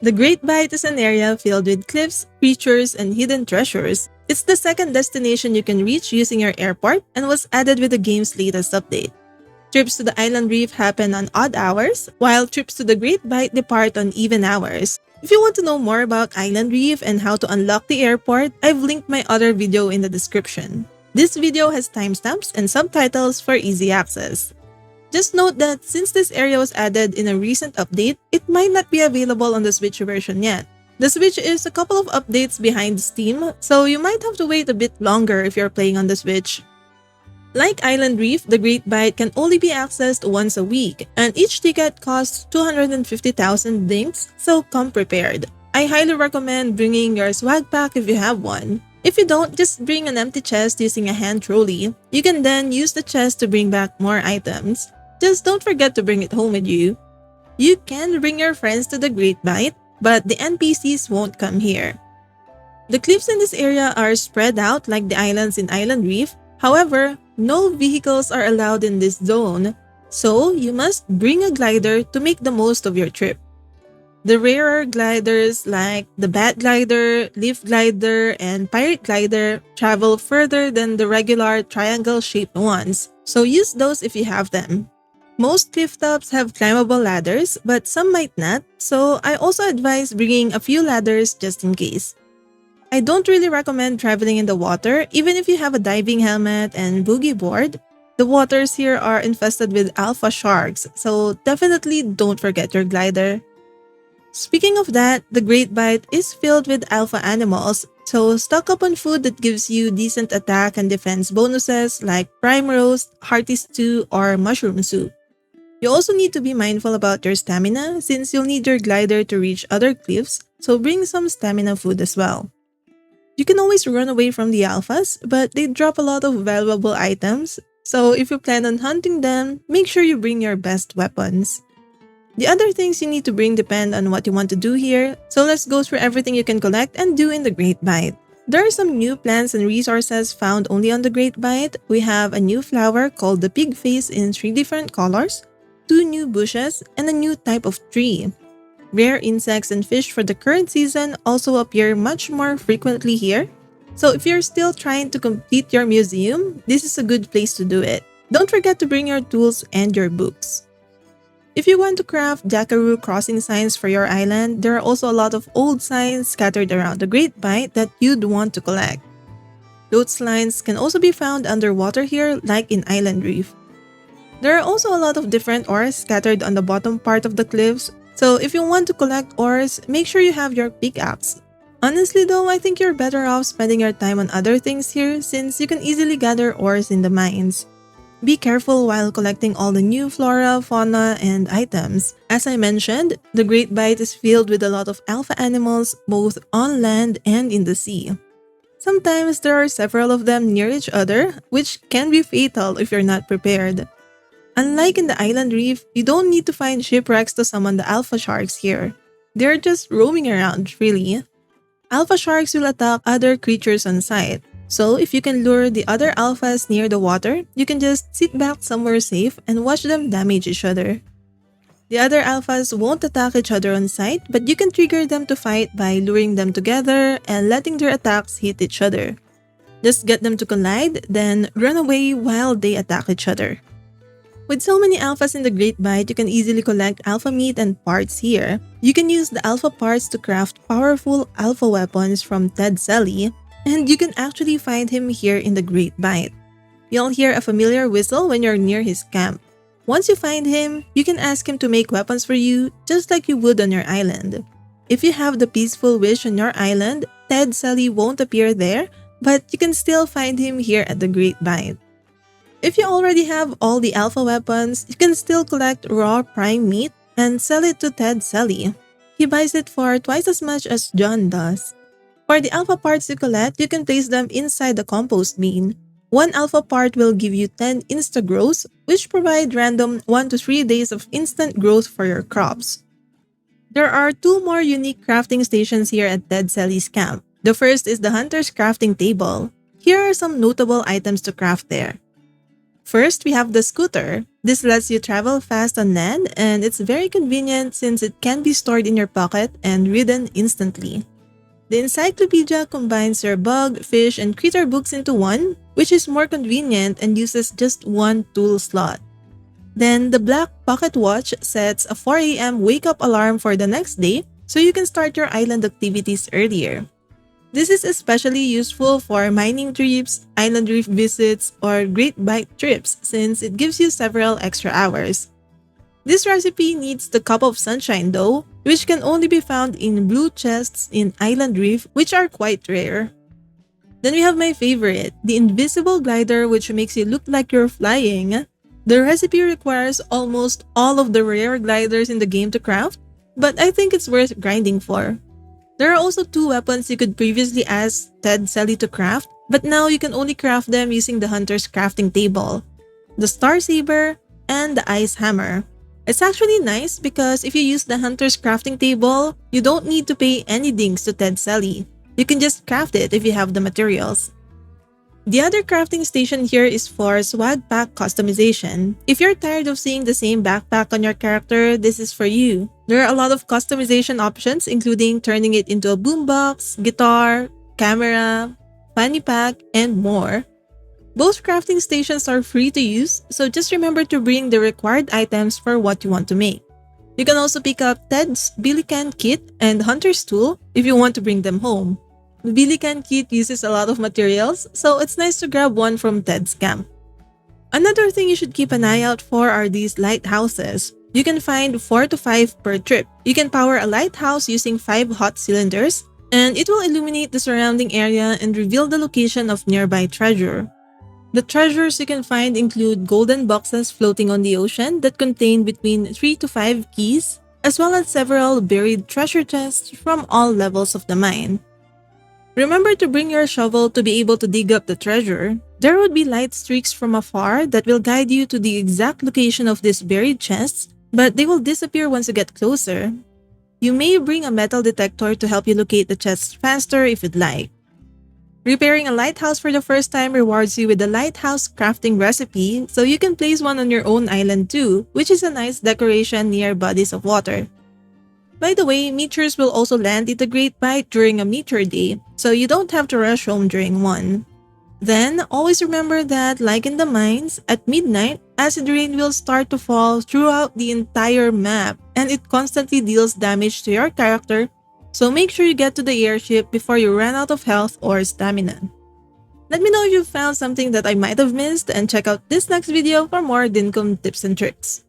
The Great Bight is an area filled with cliffs, creatures, and hidden treasures. It's the second destination you can reach using your airport and was added with the game's latest update. Trips to the island reef happen on odd hours, while trips to the Great Bight depart on even hours. If you want to know more about Island Reef and how to unlock the airport, I've linked my other video in the description. This video has timestamps and subtitles for easy access. Just note that since this area was added in a recent update, it might not be available on the Switch version yet. The Switch is a couple of updates behind Steam, so you might have to wait a bit longer if you're playing on the Switch. Like Island Reef, the Great Bight can only be accessed once a week, and each ticket costs 250,000 dinks, so come prepared. I highly recommend bringing your swag pack if you have one. If you don't, just bring an empty chest using a hand trolley. You can then use the chest to bring back more items. Just don't forget to bring it home with you. You can bring your friends to the Great Bight, but the NPCs won't come here. The cliffs in this area are spread out like the islands in Island Reef. However, no vehicles are allowed in this zone, so you must bring a glider to make the most of your trip. The rarer gliders like the Bat Glider, Leaf Glider, and Pirate Glider travel further than the regular triangle-shaped ones, so use those if you have them. Most cliff tops have climbable ladders, but some might not, so I also advise bringing a few ladders just in case. I don't really recommend traveling in the water, even if you have a diving helmet and boogie board. The waters here are infested with alpha sharks, so definitely don't forget your glider. Speaking of that, the Great Bight is filled with alpha animals, so stock up on food that gives you decent attack and defense bonuses like prime roast, hearty stew, or mushroom soup. You also need to be mindful about your stamina since you'll need your glider to reach other cliffs, so bring some stamina food as well. You can always run away from the alphas, but they drop a lot of valuable items, so if you plan on hunting them, make sure you bring your best weapons. The other things you need to bring depend on what you want to do here, so let's go through everything you can collect and do in the Great Bight. There are some new plants and resources found only on the Great Bight. We have a new flower called the pig face in 3 different colors, 2 new bushes, and a new type of tree. Rare insects and fish for the current season also appear much more frequently here. So if you're still trying to complete your museum, this is a good place to do it. Don't forget to bring your tools and your books. If you want to craft Jackaroo crossing signs for your island, there are also a lot of old signs scattered around the Great Bight that you'd want to collect. Lotus lines can also be found underwater here like in Island Reef. There are also a lot of different ores scattered on the bottom part of the cliffs, so if you want to collect ores, make sure you have your pickaxe. Honestly though, I think you're better off spending your time on other things here since you can easily gather ores in the mines. Be careful while collecting all the new flora, fauna, and items. As I mentioned, the Great Bight is filled with a lot of alpha animals both on land and in the sea. Sometimes there are several of them near each other, which can be fatal if you're not prepared. Unlike in the Island Reef, you don't need to find shipwrecks to summon the alpha sharks here. They're just roaming around, really. Alpha sharks will attack other creatures on sight. So if you can lure the other alphas near the water, you can just sit back somewhere safe and watch them damage each other. The other alphas won't attack each other on sight, but you can trigger them to fight by luring them together and letting their attacks hit each other. Just get them to collide, then run away while they attack each other. With so many alphas in the Great Bight, you can easily collect alpha meat and parts here. You can use the alpha parts to craft powerful alpha weapons from Ted Selly, and you can actually find him here in the Great Bight. You'll hear a familiar whistle when you're near his camp. Once you find him, you can ask him to make weapons for you just like you would on your island. If you have the peaceful wish on your island, Ted Selly won't appear there, but you can still find him here at the Great Bight. If you already have all the alpha weapons, you can still collect raw prime meat and sell it to Ted Selly. He buys it for twice as much as John does. For the alpha parts you collect, you can place them inside the compost bin. One alpha part will give you 10 insta-growths, which provide random 1 to 3 days of instant growth for your crops. There are 2 more unique crafting stations here at Ted Selly's camp. The first is the Hunter's Crafting Table. Here are some notable items to craft there. First, we have the scooter. This lets you travel fast on land and it's very convenient since it can be stored in your pocket and ridden instantly. The encyclopedia combines your bug, fish, and critter books into one, which is more convenient and uses just one tool slot. Then the black pocket watch sets a 4 a.m. wake-up alarm for the next day so you can start your island activities earlier. This is especially useful for mining trips, island reef visits, or great bike trips since it gives you several extra hours. This recipe needs the cup of sunshine though, which can only be found in blue chests in Island Reef, which are quite rare. Then we have my favorite, the invisible glider, which makes you look like you're flying. The recipe requires almost all of the rare gliders in the game to craft, but I think it's worth grinding for. There are also two weapons you could previously ask Ted Selly to craft, but now you can only craft them using the Hunter's crafting table, the Star Saber, and the Ice Hammer. It's actually nice because if you use the Hunter's crafting table, you don't need to pay any dings to Ted Selly. You can just craft it if you have the materials. The other crafting station here is for swag pack customization. If you're tired of seeing the same backpack on your character, this is for you. There are a lot of customization options including turning it into a boombox, guitar, camera, fanny pack, and more. Both crafting stations are free to use, so just remember to bring the required items for what you want to make. You can also pick up Ted's Billy Can kit and Hunter's tool if you want to bring them home. The Billy Can kit uses a lot of materials, so it's nice to grab one from Ted's camp. Another thing you should keep an eye out for are these lighthouses. You can find 4 to 5 per trip. You can power a lighthouse using 5 hot cylinders, and it will illuminate the surrounding area and reveal the location of nearby treasure. The treasures you can find include golden boxes floating on the ocean that contain between 3 to 5 keys, as well as several buried treasure chests from all levels of the mine. Remember to bring your shovel to be able to dig up the treasure. There would be light streaks from afar that will guide you to the exact location of these buried chests, but they will disappear once you get closer. You may bring a metal detector to help you locate the chests faster if you'd like. Repairing a lighthouse for the first time rewards you with the lighthouse crafting recipe, so you can place one on your own island too, which is a nice decoration near bodies of water. By the way, meteors will also land in the Great Bight during a meteor day, so you don't have to rush home during one. Then, always remember that, like in the mines, at midnight, acid rain will start to fall throughout the entire map, and it constantly deals damage to your character, so make sure you get to the airship before you run out of health or stamina. Let me know if you found something that I might have missed and check out this next video for more Dinkum tips and tricks.